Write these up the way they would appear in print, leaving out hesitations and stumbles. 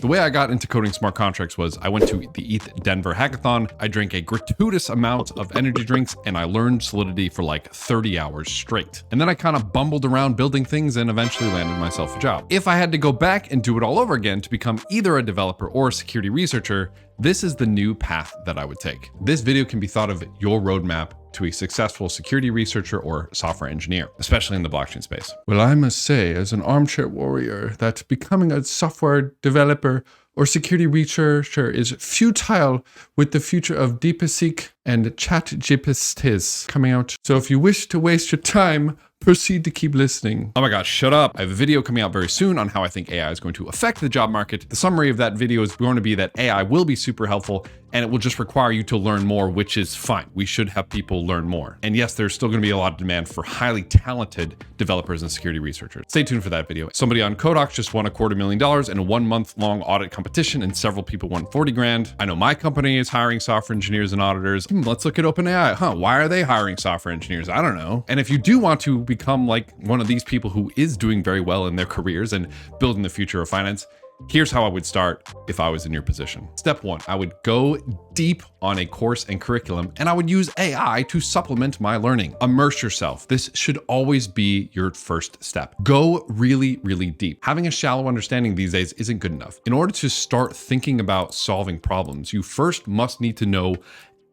The way I got into coding smart contracts was I went to the ETH Denver hackathon. I drank a gratuitous amount of energy drinks and I learned Solidity for like 30 hours straight. And then I kind of bumbled around building things and eventually landed myself a job. If I had to go back and do it all over again to become either a developer or a security researcher, this is the new path that I would take. This video can be thought of your roadmap to a successful security researcher or software engineer, especially in the blockchain space. Well, I must say, as an armchair warrior, that becoming a software developer or security researcher is futile with the future of DeepSeek and ChatGPT coming out. So if you wish to waste your time, proceed to keep listening. Oh my gosh, shut up. I have a video coming out very soon on how I think AI is going to affect the job market. The summary of that video is going to be that AI will be super helpful and it will just require you to learn more, which is fine. We should have people learn more. And yes, there's still going to be a lot of demand for highly talented developers and security researchers. Stay tuned for that video. Somebody on Codocs just won $250,000 in a 1 month long audit competition and several people won 40 grand. I know my company is hiring software engineers and auditors. Let's look at OpenAI. Why are they hiring software engineers? I don't know. And if you do want to become like one of these people who is doing very well in their careers and building the future of finance, here's how I would start if I was in your position. Step one, I would go deep on a course and curriculum, and I would use AI to supplement my learning. Immerse yourself. This should always be your first step. Go really, really deep. Having a shallow understanding these days isn't good enough. In order to start thinking about solving problems, you first must need to know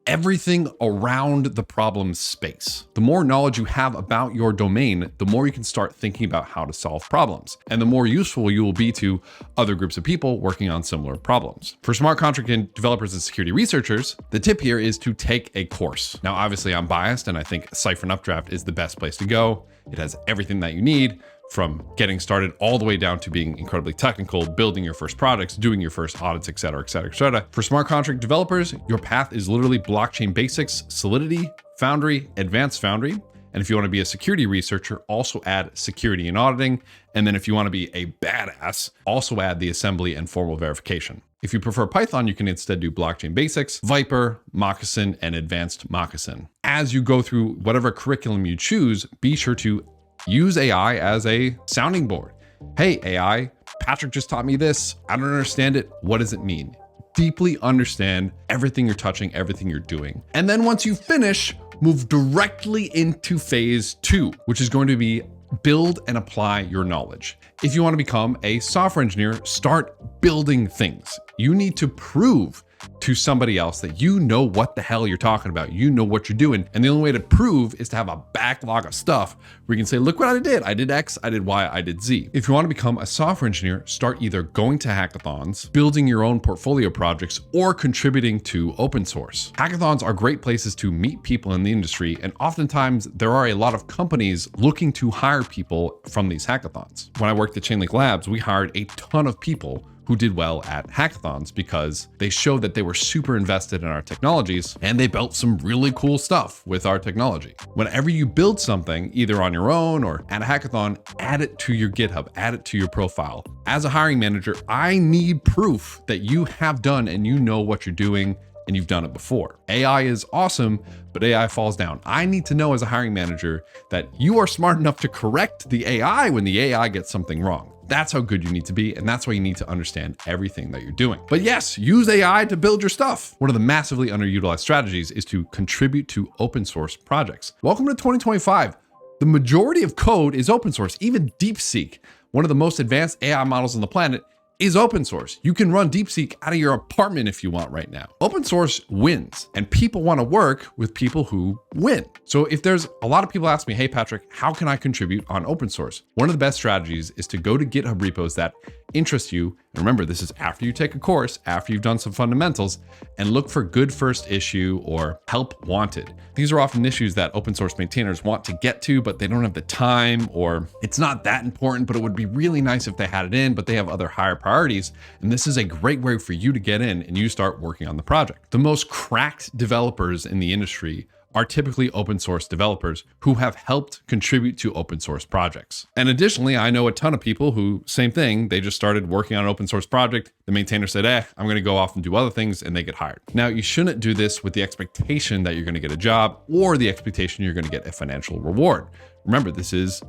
everything around the problem space. The more knowledge you have about your domain, the more you can start thinking about how to solve problems, and the more useful you will be to other groups of people working on similar problems. For smart contract and developers and security researchers, the tip here is to take a course. Now, obviously I'm biased and I think Cypher and Updraft is the best place to go. It has everything that you need, from getting started all the way down to being incredibly technical, building your first products, doing your first audits, et cetera, et cetera, et cetera. For smart contract developers, your path is literally blockchain basics, Solidity, Foundry, Advanced Foundry. And if you want to be a security researcher, also add security and auditing. And then if you want to be a badass, also add the assembly and formal verification. If you prefer Python, you can instead do blockchain basics, Viper, Moccasin, and advanced Moccasin. As you go through whatever curriculum you choose, be sure to use AI as a sounding board. Hey, AI, Patrick just taught me this. I don't understand it. What does it mean? Deeply understand everything you're touching, everything you're doing. And then once you finish, move directly into phase 2, which is going to be build and apply your knowledge. If you want to become a software engineer, start building things. You need to prove to somebody else that you know what the hell you're talking about. You know what you're doing. And the only way to prove is to have a backlog of stuff where you can say, look what I did. I did X, I did Y, I did Z. If you want to become a software engineer, start either going to hackathons, building your own portfolio projects, or contributing to open source. Hackathons are great places to meet people in the industry. And oftentimes there are a lot of companies looking to hire people from these hackathons. When I worked at Chainlink Labs, we hired a ton of people who did well at hackathons because they showed that they were super invested in our technologies and they built some really cool stuff with our technology. Whenever you build something, either on your own or at a hackathon, add it to your GitHub, add it to your profile. As a hiring manager, I need proof that you have done and you know what you're doing and you've done it before. AI is awesome, but AI falls down. I need to know as a hiring manager that you are smart enough to correct the AI when the AI gets something wrong. That's how good you need to be, and that's why you need to understand everything that you're doing. But yes, use AI to build your stuff. One of the massively underutilized strategies is to contribute to open source projects. Welcome to 2025. The majority of code is open source. Even DeepSeek, one of the most advanced AI models on the planet, is open source. You can run DeepSeek out of your apartment if you want right now. Open source wins, and people want to work with people who win. So if there's a lot of people ask me, hey Patrick, how can I contribute on open source? One of the best strategies is to go to GitHub repos that interest you. And remember, this is after you take a course, after you've done some fundamentals, and look for good first issue or help wanted. These are often issues that open source maintainers want to get to, but they don't have the time, or it's not that important, but it would be really nice if they had it in, but they have other higher priorities. And this is a great way for you to get in and you start working on the project. The most cracked developers in the industry are typically open source developers who have helped contribute to open source projects. And additionally, I know a ton of people who, same thing, they just started working on an open source project. The maintainer said, I'm gonna go off and do other things, and they get hired. Now, you shouldn't do this with the expectation that you're gonna get a job or the expectation you're gonna get a financial reward. Remember, this is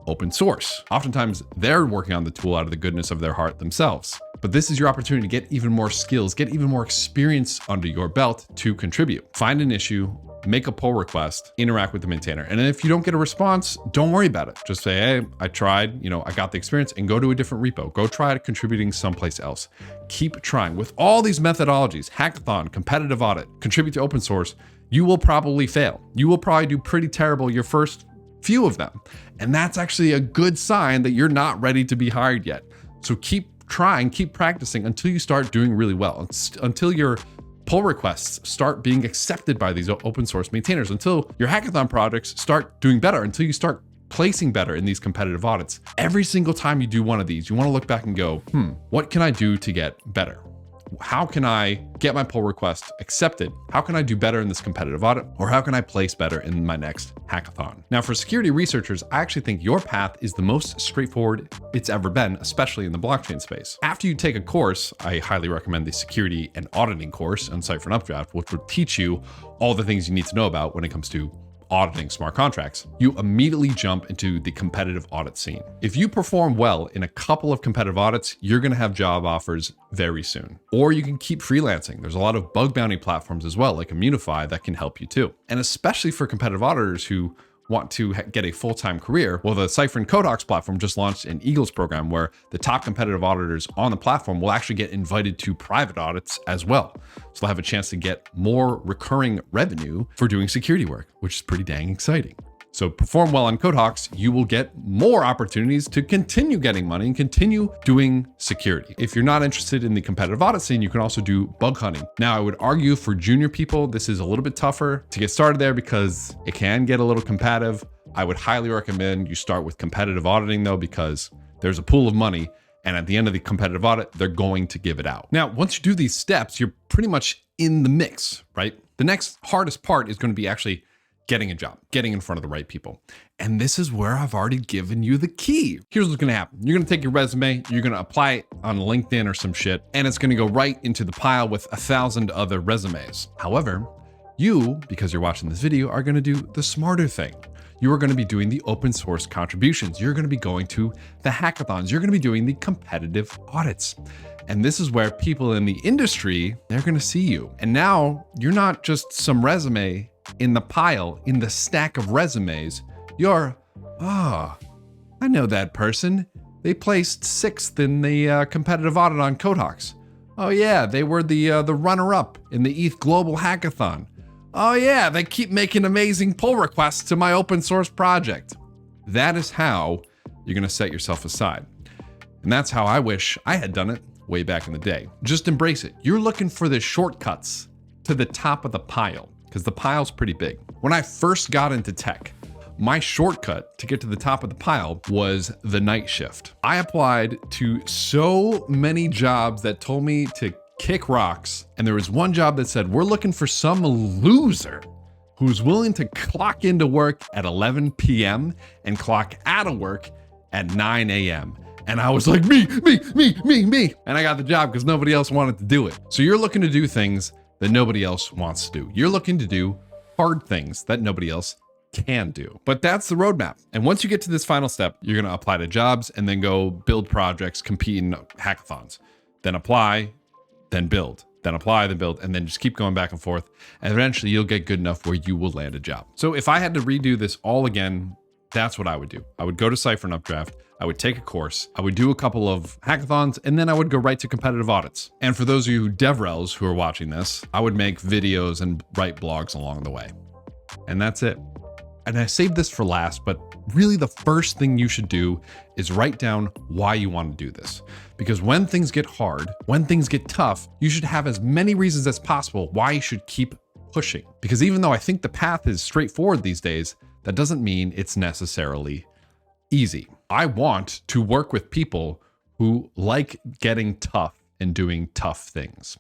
open source. Oftentimes they're working on the tool out of the goodness of their heart themselves. But this is your opportunity to get even more skills, get even more experience under your belt to contribute. Find an issue, make a pull request, interact with the maintainer. And if you don't get a response, don't worry about it. Just say, hey, I tried, I got the experience, and go to a different repo. Go try contributing someplace else. Keep trying. With all these methodologies, hackathon, competitive audit, contribute to open source, you will probably fail. You will probably do pretty terrible your first few of them. And that's actually a good sign that you're not ready to be hired yet. So keep trying, keep practicing until you start doing really well, until your pull requests start being accepted by these open source maintainers, until your hackathon projects start doing better, until you start placing better in these competitive audits. Every single time you do one of these, you want to look back and go, what can I do to get better? How can I get my pull request accepted? How can I do better in this competitive audit? Or how can I place better in my next hackathon? Now, for security researchers, I actually think your path is the most straightforward it's ever been, especially in the blockchain space. After you take a course, I highly recommend the security and auditing course on Cypher and Updraft, which will teach you all the things you need to know about when it comes to auditing smart contracts. You immediately jump into the competitive audit scene. If you perform well in a couple of competitive audits, you're going to have job offers very soon. Or you can keep freelancing. There's a lot of bug bounty platforms as well, like Immunify, that can help you too. And especially for competitive auditors who want to get a full-time career, well, the Cypher and Codocs platform just launched an Eagles program where the top competitive auditors on the platform will actually get invited to private audits as well. So they'll have a chance to get more recurring revenue for doing security work, which is pretty dang exciting. So perform well on Codocs, you will get more opportunities to continue getting money and continue doing security. If you're not interested in the competitive audit scene, you can also do bug hunting. Now, I would argue for junior people, this is a little bit tougher to get started there because it can get a little competitive. I would highly recommend you start with competitive auditing though, because there's a pool of money, and at the end of the competitive audit, they're going to give it out. Now, once you do these steps, you're pretty much in the mix, right? The next hardest part is going to be actually getting a job, getting in front of the right people. And this is where I've already given you the key. Here's what's gonna happen. You're gonna take your resume, you're gonna apply it on LinkedIn or some shit, and it's gonna go right into the pile with 1,000 other resumes. However, you, because you're watching this video, are gonna do the smarter thing. You are gonna be doing the open source contributions. You're gonna be going to the hackathons. You're gonna be doing the competitive audits. And this is where people in the industry, they're gonna see you. And now you're not just some resume in the pile, in the stack of resumes. You're, I know that person. They placed 6th in the competitive audit on Codocs. Oh yeah, they were the runner-up in the ETH Global Hackathon. Oh yeah, they keep making amazing pull requests to my open source project. That is how you're gonna set yourself aside. And that's how I wish I had done it way back in the day. Just embrace it. You're looking for the shortcuts to the top of the pile, because the pile's pretty big. When I first got into tech, my shortcut to get to the top of the pile was the night shift. I applied to so many jobs that told me to kick rocks, and there was one job that said, we're looking for some loser who's willing to clock into work at 11 p.m. and clock out of work at 9 a.m. And I was like, me. And I got the job because nobody else wanted to do it. So you're looking to do things that nobody else wants to do. You're looking to do hard things that nobody else can do. But that's the roadmap. And once you get to this final step, you're gonna apply to jobs and then go build projects, compete in hackathons, then apply, then build, then apply, then build, and then just keep going back and forth. And eventually you'll get good enough where you will land a job. So if I had to redo this all again, that's what I would do. I would go to Cypher and Updraft. I would take a course, I would do a couple of hackathons, and then I would go right to competitive audits. And for those of you DevRels who are watching this, I would make videos and write blogs along the way. And that's it. And I saved this for last, but really the first thing you should do is write down why you want to do this. Because when things get hard, when things get tough, you should have as many reasons as possible why you should keep pushing. Because even though I think the path is straightforward these days, that doesn't mean it's necessarily easy. I want to work with people who like getting tough and doing tough things.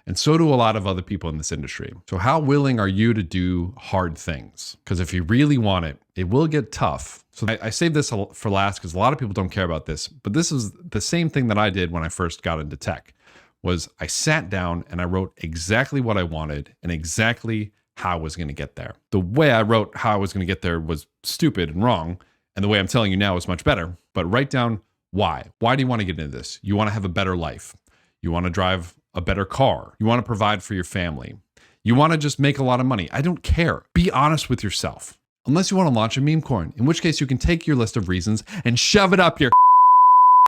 And so do a lot of other people in this industry. So how willing are you to do hard things? Because if you really want it, it will get tough. So I saved this for last because a lot of people don't care about this, but this is the same thing that I did when I first got into tech, was I sat down and I wrote exactly what I wanted and exactly how I was going to get there. The way I wrote how I was going to get there was stupid and wrong. And the way I'm telling you now is much better, but write down why. Why do you want to get into this? You want to have a better life. You want to drive a better car. You want to provide for your family. You want to just make a lot of money. I don't care. Be honest with yourself. Unless you want to launch a meme coin, in which case you can take your list of reasons and shove it up your